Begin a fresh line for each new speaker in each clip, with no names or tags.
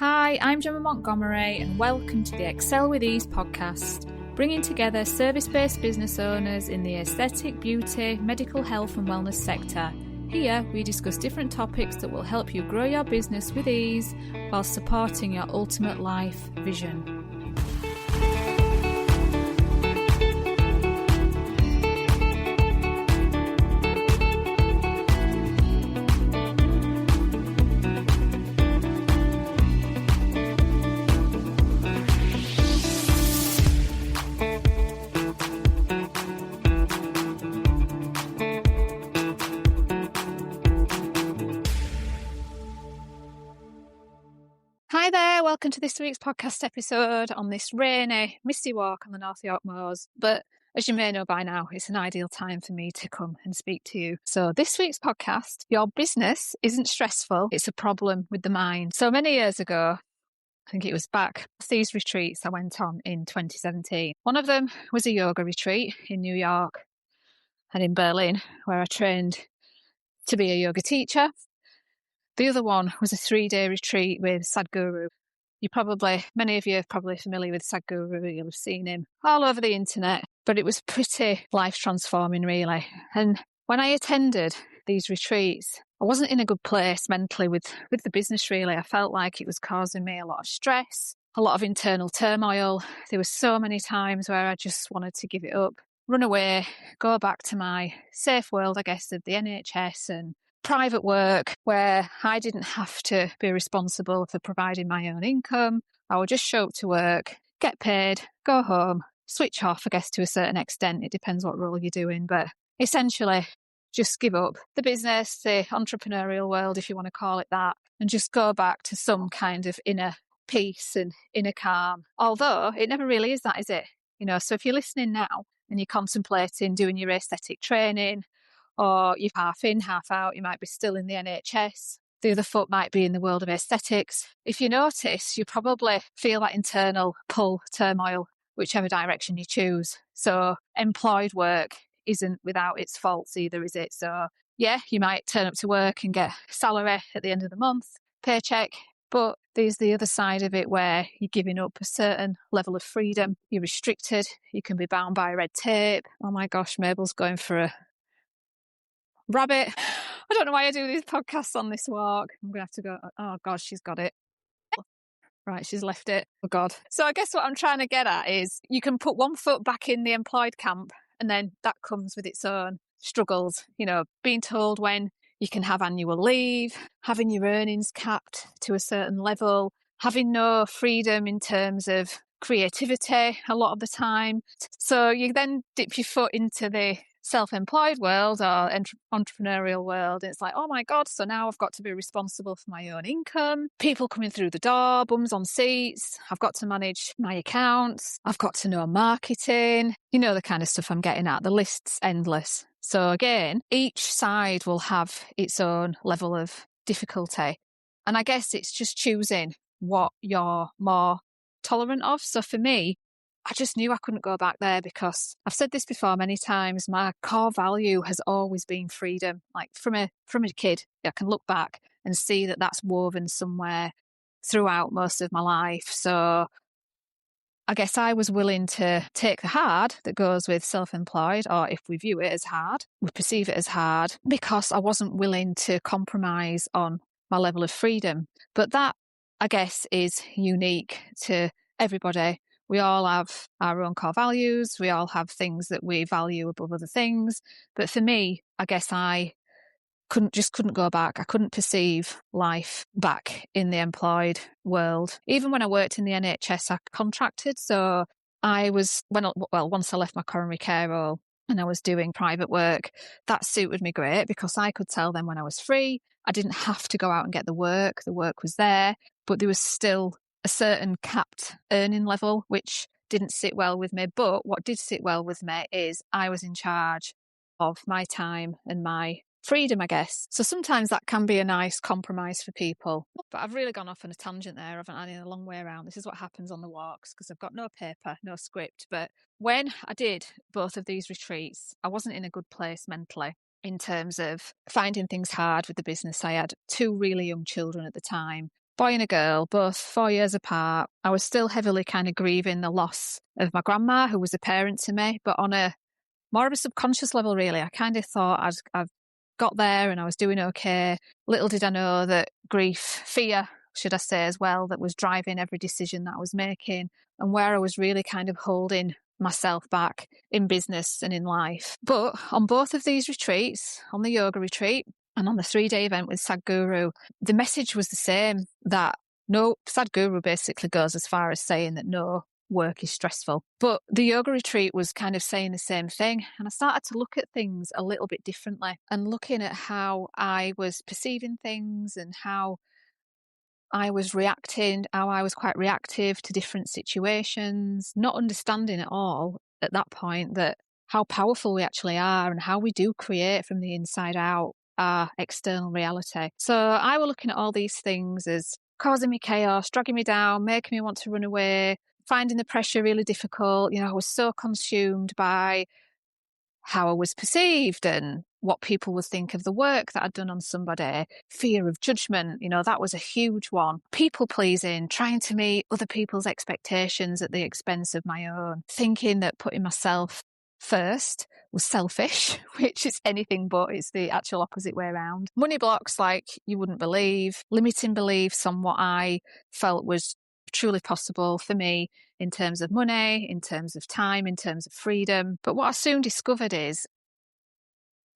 Hi, I'm Gemma Montgomery and welcome to the Excel with Ease podcast, bringing together service-based business owners in the aesthetic, beauty, medical health and wellness sector. Here we discuss different topics that will help you grow your business with ease while supporting your ultimate life vision. Hi there, welcome to this week's podcast episode on this rainy, misty walk on the North York Moors. But as you may know by now, it's an ideal time for me to come and speak to you. So this week's podcast, your business isn't stressful, it's a problem with the mind. So many years ago, I think it was back these retreats I went on in 2017. One of them was a yoga retreat in New York and in Berlin, where I trained to be a yoga teacher. The other one was a 3-day retreat with Sadhguru. Many of you are probably familiar with Sadhguru. You'll have seen him all over the internet, but it was pretty life transforming, really. And when I attended these retreats, I wasn't in a good place mentally with the business, really. I felt like it was causing me a lot of stress, a lot of internal turmoil. There were so many times where I just wanted to give it up, run away, go back to my safe world, I guess, of the NHS and private work, where I didn't have to be responsible for providing my own income. I would just show up to work, get paid, go home, switch off, I guess, to a certain extent. It depends what role you're doing, but essentially just give up the business, the entrepreneurial world, if you want to call it that, and just go back to some kind of inner peace and inner calm. Although it never really is that, is it? So if you're listening now and you're contemplating doing your aesthetic training, or you're half in, half out, you might be still in the NHS. The other foot might be in the world of aesthetics. If you notice, you probably feel that internal pull, turmoil, whichever direction you choose. So employed work isn't without its faults either, is it? So yeah, you might turn up to work and get salary at the end of the month, paycheck. But there's the other side of it where you're giving up a certain level of freedom. You're restricted. You can be bound by red tape. Oh my gosh, Mabel's going for a rabbit. I don't know why I do these podcasts on this walk. I'm going to have to go. Oh, God, she's got it. Right, she's left it. Oh, God. So I guess what I'm trying to get at is you can put one foot back in the employed camp, and then that comes with its own struggles. Being told when you can have annual leave, having your earnings capped to a certain level, having no freedom in terms of creativity a lot of the time. So you then dip your foot into the self-employed world or entrepreneurial world. It's like, oh my God, so now I've got to be responsible for my own income. People coming through the door, bums on seats. I've got to manage my accounts. I've got to know marketing. The kind of stuff I'm getting at. The list's endless. So again, each side will have its own level of difficulty. And I guess it's just choosing what you're more tolerant of. So for me, I just knew I couldn't go back there because I've said this before many times. My core value has always been freedom. Like from a kid, I can look back and see that that's woven somewhere throughout most of my life. So I guess I was willing to take the hard that goes with self-employed, or if we view it as hard, we perceive it as hard, because I wasn't willing to compromise on my level of freedom. But that, I guess, is unique to everybody. We all have our own core values. We all have things that we value above other things. But for me, I guess I couldn't go back. I couldn't perceive life back in the employed world. Even when I worked in the NHS, I contracted. So once I left my coronary care role and I was doing private work, that suited me great because I could tell them when I was free. I didn't have to go out and get the work. The work was there, but there was still a certain capped earning level, which didn't sit well with me. But what did sit well with me is I was in charge of my time and my freedom, I guess. So sometimes that can be a nice compromise for people. But I've really gone off on a tangent there, haven't I? In a long way around. This is what happens on the walks because I've got no paper, no script. But when I did both of these retreats, I wasn't in a good place mentally. in terms of finding things hard with the business. I had two really young children at the time. boy and a girl, both 4 years apart. I was still heavily kind of grieving the loss of my grandma, who was a parent to me, but on a more of a subconscious level, really. I kind of thought I've got there and I was doing okay. Little did I know that grief, fear, should I say as well, that was driving every decision that I was making, and where I was really kind of holding myself back in business and in life. But on both of these retreats, on the yoga retreat and on the 3-day event with Sadhguru, the message was the same, that no, Sadhguru basically goes as far as saying that no work is stressful. But the yoga retreat was kind of saying the same thing. And I started to look at things a little bit differently and looking at how I was perceiving things and how I was reacting, how I was quite reactive to different situations, not understanding at all at that point that how powerful we actually are and how we do create from the inside out our external reality. So I was looking at all these things as causing me chaos, dragging me down, making me want to run away, finding the pressure really difficult. I was so consumed by how I was perceived and what people would think of the work that I'd done on somebody. Fear of judgment, that was a huge one. People pleasing, trying to meet other people's expectations at the expense of my own. Thinking that putting myself first was selfish, which is anything but. It's the actual opposite way around. Money blocks like you wouldn't believe. Limiting beliefs on what I felt was truly possible for me in terms of money, in terms of time, in terms of freedom. But what I soon discovered is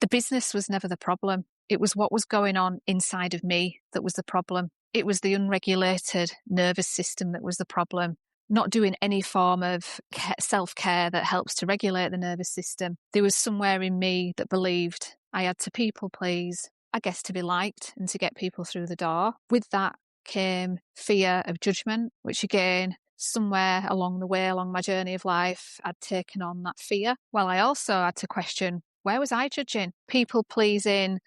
the business was never the problem. It was what was going on inside of me that was the problem. It was the unregulated nervous system that was the problem. Not doing any form of self-care that helps to regulate the nervous system. There was somewhere in me that believed I had to people please, I guess to be liked and to get people through the door. With that came fear of judgment, which again, somewhere along the way, along my journey of life, I'd taken on that fear. Well, I also had to question, where was I judging? People pleasing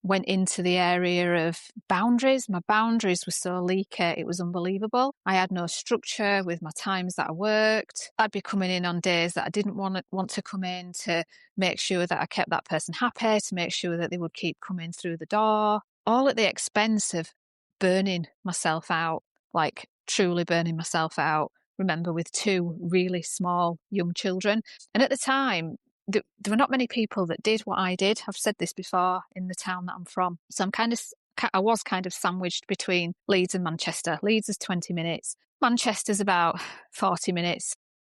went into the area of boundaries. My boundaries were so leaky, it was unbelievable. I had no structure with my times that I worked. I'd be coming in on days that I didn't want to come in, to make sure that I kept that person happy, to make sure that they would keep coming through the door, all at the expense of burning myself out, like truly burning myself out. Remember, with 2 really small young children. And at the time, there were not many people that did what I did. I've said this before, in the town that I'm from. So I was kind of sandwiched between Leeds and Manchester. Leeds is 20 minutes. Manchester's about 40 minutes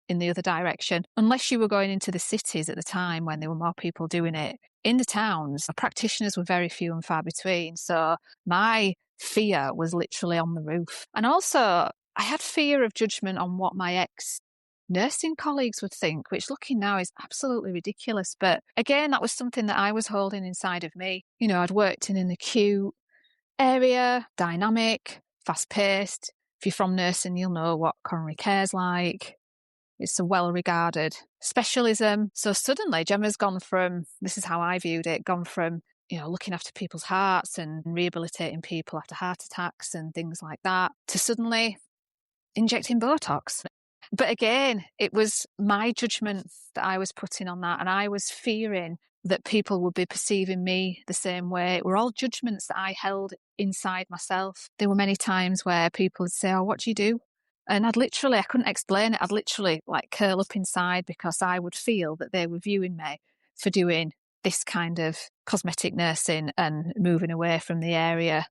in the other direction. Unless you were going into the cities at the time when there were more people doing it. In the towns, practitioners were very few and far between. So my fear was literally on the roof. And also, I had fear of judgment on what my nursing colleagues would think, which looking now is absolutely ridiculous. But again, that was something that I was holding inside of me. I'd worked in an acute area, dynamic, fast-paced. If you're from nursing, you'll know what coronary care's like. It's a well-regarded specialism. So suddenly Gemma's gone from, this is how I viewed it, gone from, looking after people's hearts and rehabilitating people after heart attacks and things like that, to suddenly injecting Botox. But again, it was my judgment that I was putting on that, and I was fearing that people would be perceiving me the same way. It were all judgments that I held inside myself. There were many times where people would say, "Oh, what do you do?" And I couldn't explain it. I'd literally curl up inside, because I would feel that they were viewing me for doing this kind of cosmetic nursing and moving away from the area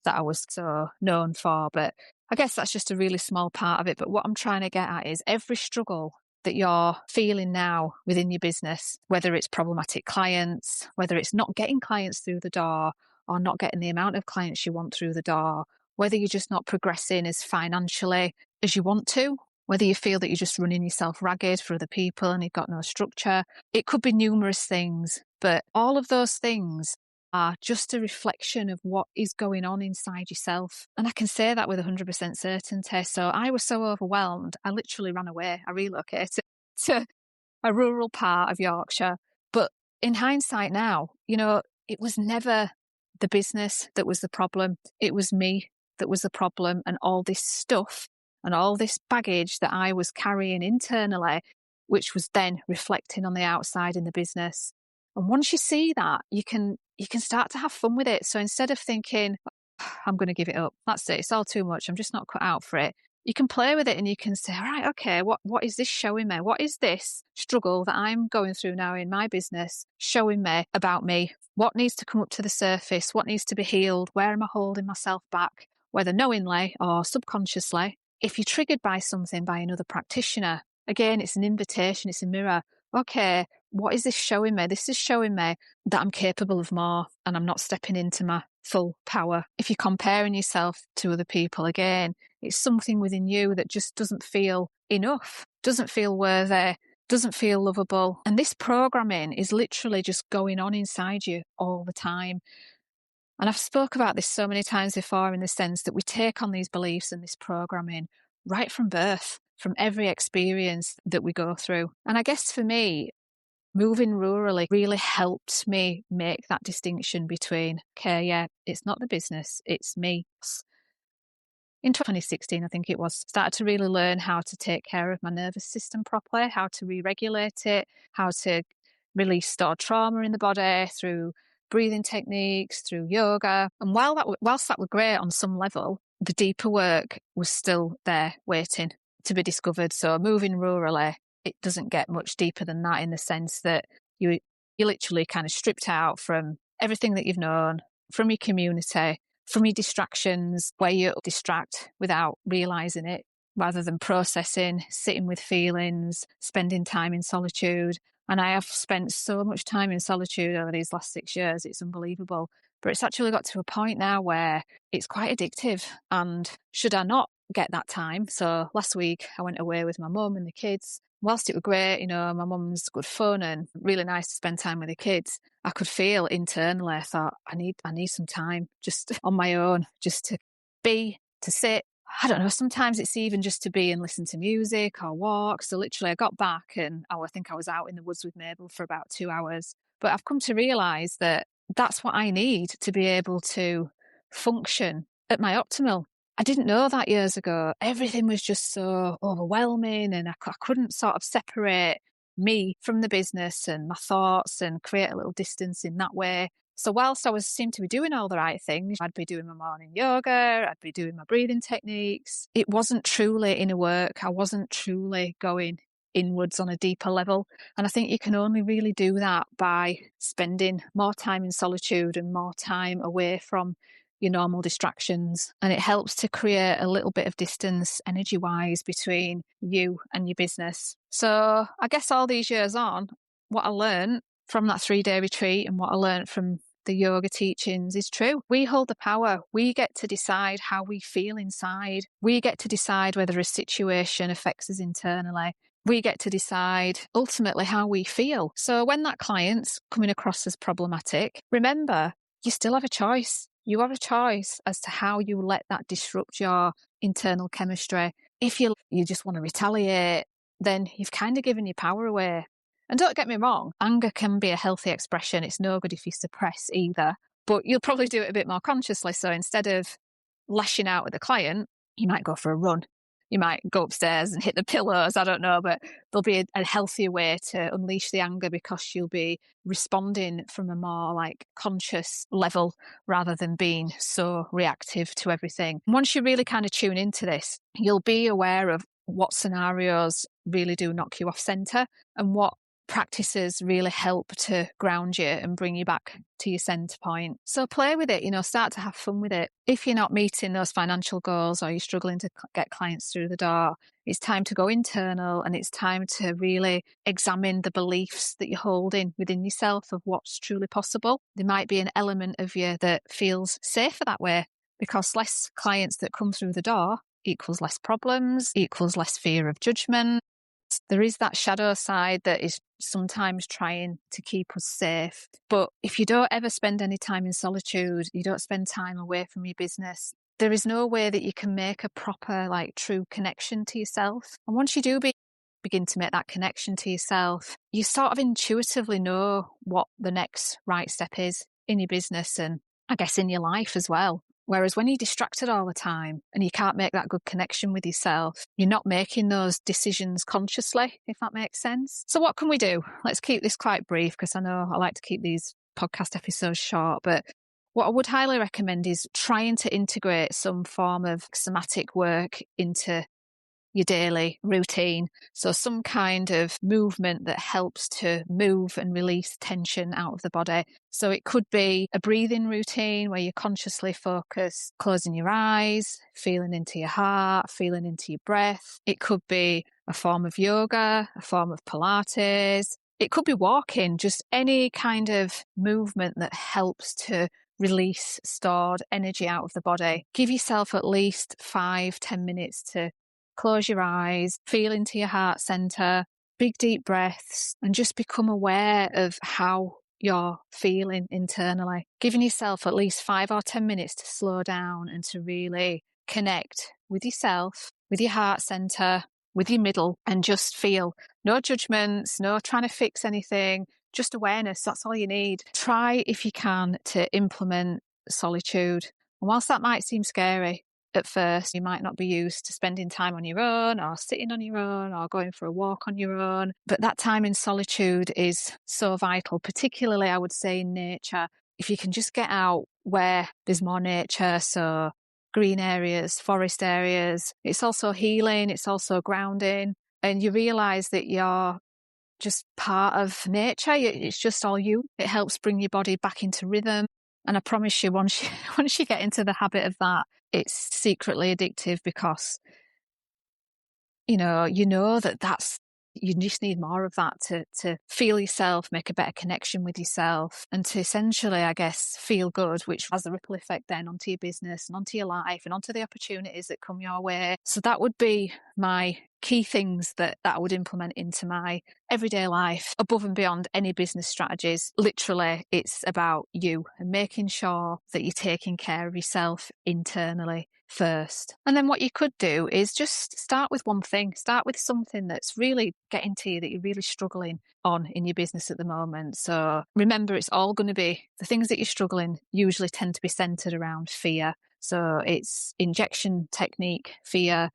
that I was so known for. But I guess that's just a really small part of it. But what I'm trying to get at is every struggle that you're feeling now within your business, whether it's problematic clients, whether it's not getting clients through the door or not getting the amount of clients you want through the door, whether you're just not progressing as financially as you want to, whether you feel that you're just running yourself ragged for other people and you've got no structure. It could be numerous things, but all of those things are just a reflection of what is going on inside yourself. And I can say that with 100% certainty. So I was so overwhelmed, I literally ran away. I relocated to a rural part of Yorkshire. But in hindsight now, it was never the business that was the problem. It was me that was the problem, and all this stuff and all this baggage that I was carrying internally, which was then reflecting on the outside in the business. And once you see that, you can start to have fun with it. So instead of thinking, I'm going to give it up. That's it. It's all too much. I'm just not cut out for it. You can play with it and you can say, all right, okay, what is this showing me? What is this struggle that I'm going through now in my business showing me about me? What needs to come up to the surface? What needs to be healed? Where am I holding myself back, whether knowingly or subconsciously? If you're triggered by something by another practitioner, again, it's an invitation, it's a mirror. Okay, what is this showing me? This is showing me that I'm capable of more and I'm not stepping into my full power. If you're comparing yourself to other people, again, it's something within you that just doesn't feel enough, doesn't feel worthy, doesn't feel lovable. And this programming is literally just going on inside you all the time. And I've spoke about this so many times before in the sense that we take on these beliefs and this programming right from birth, from every experience that we go through. And I guess for me, moving rurally really helped me make that distinction between, okay, yeah, it's not the business, it's me. In 2016, I think it was, started to really learn how to take care of my nervous system properly, how to re-regulate it, how to release stored trauma in the body through breathing techniques, through yoga. And whilst that was great on some level, the deeper work was still there waiting to be discovered. So moving rurally, it doesn't get much deeper than that in the sense that you're literally kind of stripped out from everything that you've known, from your community, from your distractions, where you distract without realising it, rather than processing, sitting with feelings, spending time in solitude. And I have spent so much time in solitude over these last 6 years, it's unbelievable. But it's actually got to a point now where it's quite addictive. And should I not get that time? So last week I went away with my mum and the kids. Whilst it was great, my mum's good fun and really nice to spend time with the kids, I could feel internally, I thought, I need some time just on my own, just to be, to sit. I don't know, sometimes it's even just to be and listen to music or walk. So literally I got back and I think I was out in the woods with Mabel for about 2 hours. But I've come to realise that that's what I need to be able to function at my optimal. I didn't know that years ago. Everything was just so overwhelming and I couldn't sort of separate me from the business and my thoughts and create a little distance in that way. So whilst I seemed to be doing all the right things, I'd be doing my morning yoga, I'd be doing my breathing techniques. It wasn't truly inner work. I wasn't truly going inwards on a deeper level. And I think you can only really do that by spending more time in solitude and more time away from your normal distractions. And it helps to create a little bit of distance energy-wise between you and your business. So I guess all these years on, what I learned from that 3-day retreat and what I learned from the yoga teachings is true. We hold the power. We get to decide how we feel inside. We get to decide whether a situation affects us internally. We get to decide ultimately how we feel. So when that client's coming across as problematic, remember, you still have a choice. You have a choice as to how you let that disrupt your internal chemistry. If you just want to retaliate, then you've kind of given your power away. And don't get me wrong, anger can be a healthy expression. It's no good if you suppress either. But you'll probably do it a bit more consciously. So instead of lashing out at the client, you might go for a run. You might go upstairs and hit the pillows, I don't know, but there'll be a healthier way to unleash the anger because you'll be responding from a more conscious level rather than being so reactive to everything. And once you really kind of tune into this, you'll be aware of what scenarios really do knock you off center and what practices really help to ground you and bring you back to your center point. So play with it, start to have fun with it. If you're not meeting those financial goals or you're struggling to get clients through the door, it's time to go internal and it's time to really examine the beliefs that you're holding within yourself of what's truly possible. There might be an element of you that feels safer that way because less clients that come through the door equals less problems, equals less fear of judgment. There is that shadow side that is sometimes trying to keep us safe. But if you don't ever spend any time in solitude, you don't spend time away from your business, there is no way that you can make a proper, true connection to yourself. And once you do begin to make that connection to yourself, you sort of intuitively know what the next right step is in your business and I guess in your life as well. Whereas when you're distracted all the time and you can't make that good connection with yourself, you're not making those decisions consciously, if that makes sense. So what can we do? Let's keep this quite brief because I know I like to keep these podcast episodes short, but What I would highly recommend is trying to integrate some form of somatic work into your daily routine. So some kind of movement that helps to move and release tension out of the body. So it could be a breathing routine where you consciously focus, closing your eyes, feeling into your heart, feeling into your breath. It could be a form of yoga, a form of Pilates. It could be walking, just any kind of movement that helps to release stored energy out of the body. Give yourself at least 5-10 minutes to close your eyes, feel into your heart center, big deep breaths, and just become aware of how you're feeling internally. Giving yourself at least 5 or 10 minutes to slow down and to really connect with yourself, with your heart center, with your middle, and just feel. No judgments, no trying to fix anything, just awareness. That's all you need. Try, if you can, to implement solitude. And whilst that might seem scary at first, you might not be used to spending time on your own or sitting on your own or going for a walk on your own. But that time in solitude is so vital, particularly I would say in nature. If you can just get out where there's more nature, so green areas, forest areas, it's also healing, it's also grounding. And you realise that you're just part of nature. It's just all you. It helps bring your body back into rhythm. And I promise you, once you get into the habit of that, it's secretly addictive because, you know that's, you just need more of that to feel yourself, make a better connection with yourself, and to essentially, I guess, feel good, which has a ripple effect then onto your business and onto your life and onto the opportunities that come your way. So that would be my key things that I would implement into my everyday life, above and beyond any business strategies. Literally, it's about you and making sure that you're taking care of yourself internally first. And then what you could do is just start with one thing. Start with something that's really getting to you, that you're really struggling on in your business at the moment. So remember, it's all going to be, the things that you're struggling usually tend to be centered around fear. So it's injection technique, fear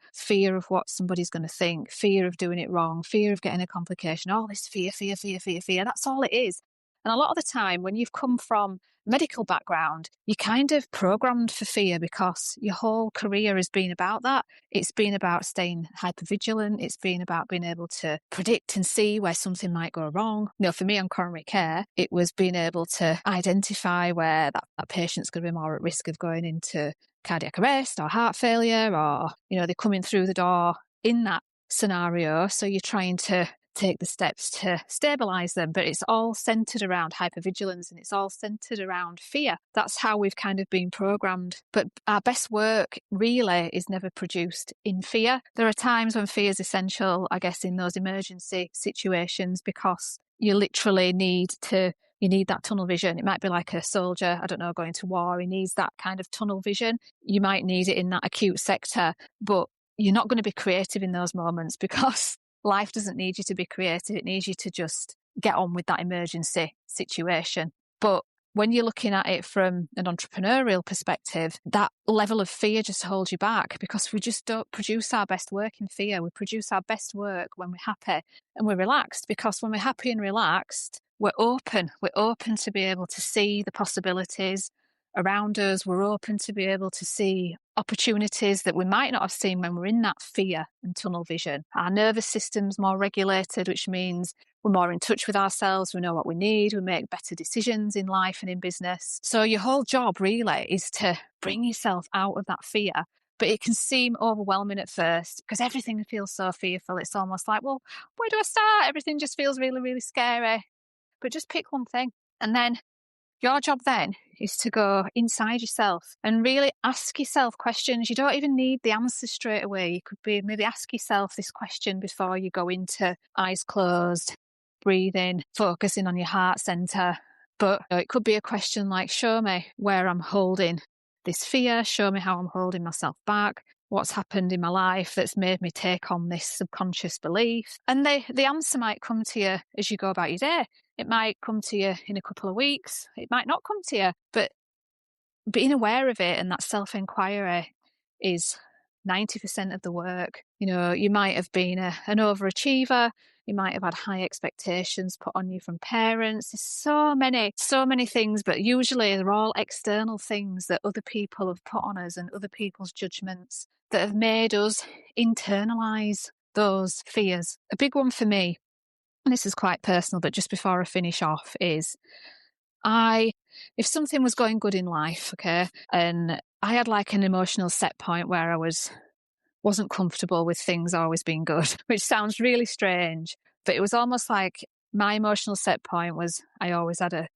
of what somebody's going to think, fear of doing it wrong, fear of getting a complication, all this fear. That's all it is. And a lot of the time, when you've come from medical background, you're kind of programmed for fear because your whole career has been about that. It's been about staying hypervigilant. It's been about being able to predict and see where something might go wrong. For me on coronary care, it was being able to identify where that patient's going to be more at risk of going into cardiac arrest or heart failure, or, they're coming through the door in that scenario. So you're trying to take the steps to stabilize them, but it's all centered around hypervigilance and it's all centered around fear. That's how we've kind of been programmed. But our best work really is never produced in fear. There are times when fear is essential, I guess, in those emergency situations, because you literally need that tunnel vision. It might be like a soldier, I don't know, going to war. He needs that kind of tunnel vision. You might need it in that acute sector, but you're not going to be creative in those moments because life doesn't need you to be creative. It needs you to just get on with that emergency situation. But when you're looking at it from an entrepreneurial perspective, that level of fear just holds you back, because we just don't produce our best work in fear. We produce our best work when we're happy and we're relaxed, because when we're happy and relaxed, we're open. We're open to be able to see the possibilities around us. We're open to be able to see opportunities that we might not have seen when we're in that fear and tunnel vision. Our nervous system's more regulated, which means we're more in touch with ourselves. We know what we need. We make better decisions in life and in business. So your whole job really is to bring yourself out of that fear. But it can seem overwhelming at first because everything feels so fearful. It's almost like, well, where do I start? Everything just feels really, really scary. But just pick one thing. And then your job then is to go inside yourself and really ask yourself questions. You don't even need the answers straight away. You could be maybe ask yourself this question before you go into eyes closed, breathing, focusing on your heart center. But it could be a question like, show me where I'm holding this fear. Show me how I'm holding myself back. What's happened in my life that's made me take on this subconscious belief? And the answer might come to you as you go about your day. It might come to you in a couple of weeks. It might not come to you. But being aware of it and that self-inquiry is 90% of the work. You might have been an overachiever You might have had high expectations put on you from parents. There's so many things, but usually they're all external things that other people have put on us and other people's judgments that have made us internalize those fears. A big one for me, and this is quite personal, but just before I finish off, is if something was going good in life, okay, and I had like an emotional set point where I wasn't comfortable with things always being good, which sounds really strange, but it was almost like my emotional set point was I always had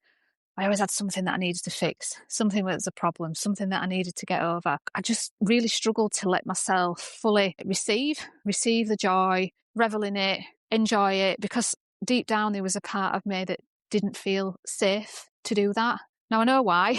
something that I needed to fix, something that was a problem, something that I needed to get over. I just really struggled to let myself fully receive the joy, revel in it, enjoy it, because deep down there was a part of me that didn't feel safe to do that. Now I know why,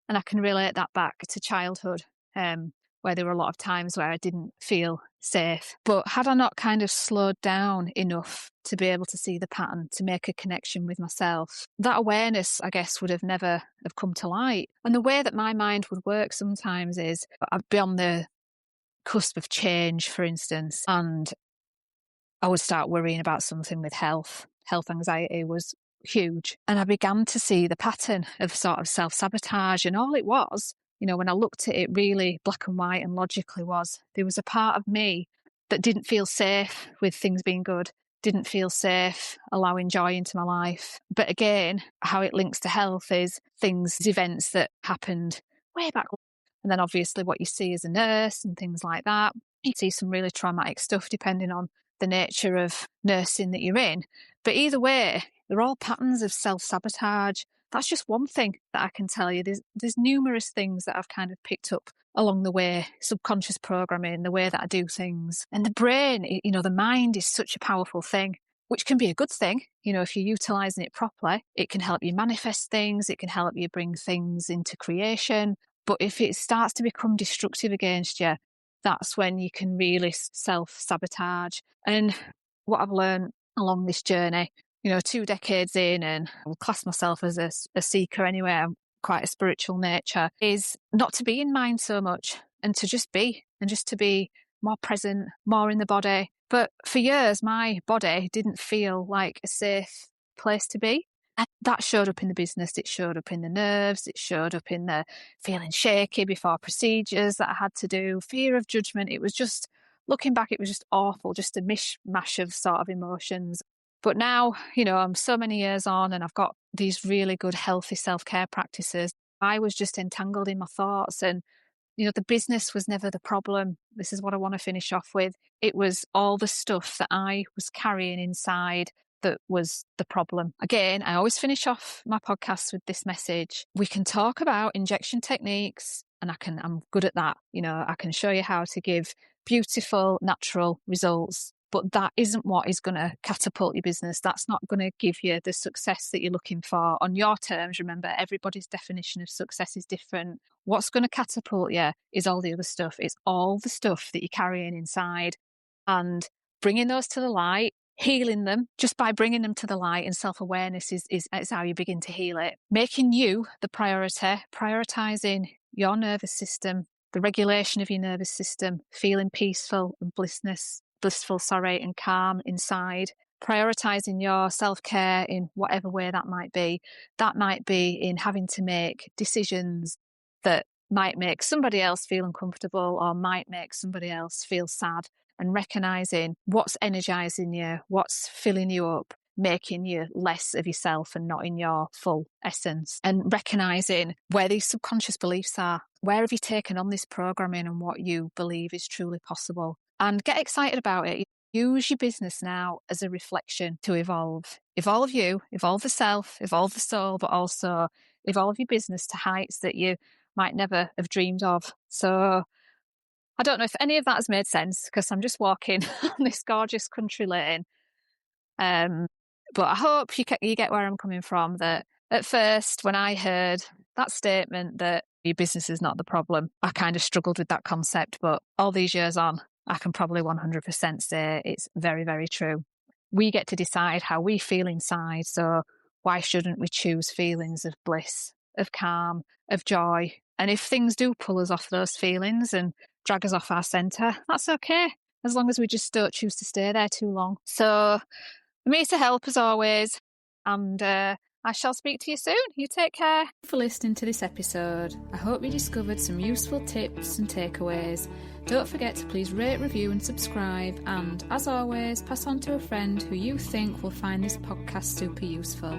and I can relate that back to childhood, where there were a lot of times where I didn't feel safe. But had I not kind of slowed down enough to be able to see the pattern, to make a connection with myself, that awareness, I guess, would have never have come to light. And the way that my mind would work sometimes is I'd be on the cusp of change, for instance, and I would start worrying about something with health. Health anxiety was huge. And I began to see the pattern of sort of self-sabotage. And all it was, when I looked at it really black and white and logically, was there was a part of me that didn't feel safe with things being good, didn't feel safe allowing joy into my life. But again, how it links to health is events that happened way back. And then obviously what you see as a nurse and things like that, you see some really traumatic stuff depending on the nature of nursing that you're in. But either way, they're all patterns of self-sabotage. That's just one thing that I can tell you. There's numerous things that I've kind of picked up along the way, subconscious programming, the way that I do things. And the brain, the mind is such a powerful thing, which can be a good thing. If you're utilising it properly, it can help you manifest things. It can help you bring things into creation. But if it starts to become destructive against you, that's when you can really self-sabotage. And what I've learned along this journey, 2 decades in, and I would class myself as a seeker anyway, I'm quite a spiritual nature, is not to be in mind so much and to just be, and just to be more present, more in the body. But for years, my body didn't feel like a safe place to be. And that showed up in the business, it showed up in the nerves, it showed up in the feeling shaky before procedures that I had to do, fear of judgment. It was just, looking back, it was just awful, just a mishmash of sort of emotions. But now, I'm so many years on and I've got these really good, healthy self-care practices. I was just entangled in my thoughts, and the business was never the problem. This is what I want to finish off with. It was all the stuff that I was carrying inside that was the problem. Again, I always finish off my podcast with this message. We can talk about injection techniques, and I'm good at that. I can show you how to give beautiful, natural results. But that isn't what is going to catapult your business. That's not going to give you the success that you're looking for on your terms. Remember, everybody's definition of success is different. What's going to catapult you is all the other stuff. It's all the stuff that you're carrying inside, and bringing those to the light, healing them just by bringing them to the light. And self-awareness is how you begin to heal it. Making you the priority, prioritizing your nervous system, the regulation of your nervous system, feeling peaceful and blissful, and calm inside, prioritizing your self-care in whatever way that might be. That might be in having to make decisions that might make somebody else feel uncomfortable or might make somebody else feel sad, and recognizing what's energizing you, what's filling you up, making you less of yourself and not in your full essence, and recognizing where these subconscious beliefs are. Where have you taken on this programming and what you believe is truly possible? And get excited about it. Use your business now as a reflection to evolve. Evolve you, evolve the self, evolve the soul, but also evolve your business to heights that you might never have dreamed of. So I don't know if any of that has made sense, because I'm just walking on this gorgeous country lane. But I hope you get where I'm coming from, that at first, when I heard that statement that your business is not the problem, I kind of struggled with that concept. But all these years on, I can probably 100% say it's very, very true. We get to decide how we feel inside. So why shouldn't we choose feelings of bliss, of calm, of joy? And if things do pull us off those feelings and drag us off our centre, that's okay. as long as we just don't choose to stay there too long. So I'm here to help as always, and I shall speak to you soon. You take care. Thank you for listening to this episode. I hope you discovered some useful tips and takeaways. Don't forget to please rate, review and subscribe, and as always, pass on to a friend who you think will find this podcast super useful.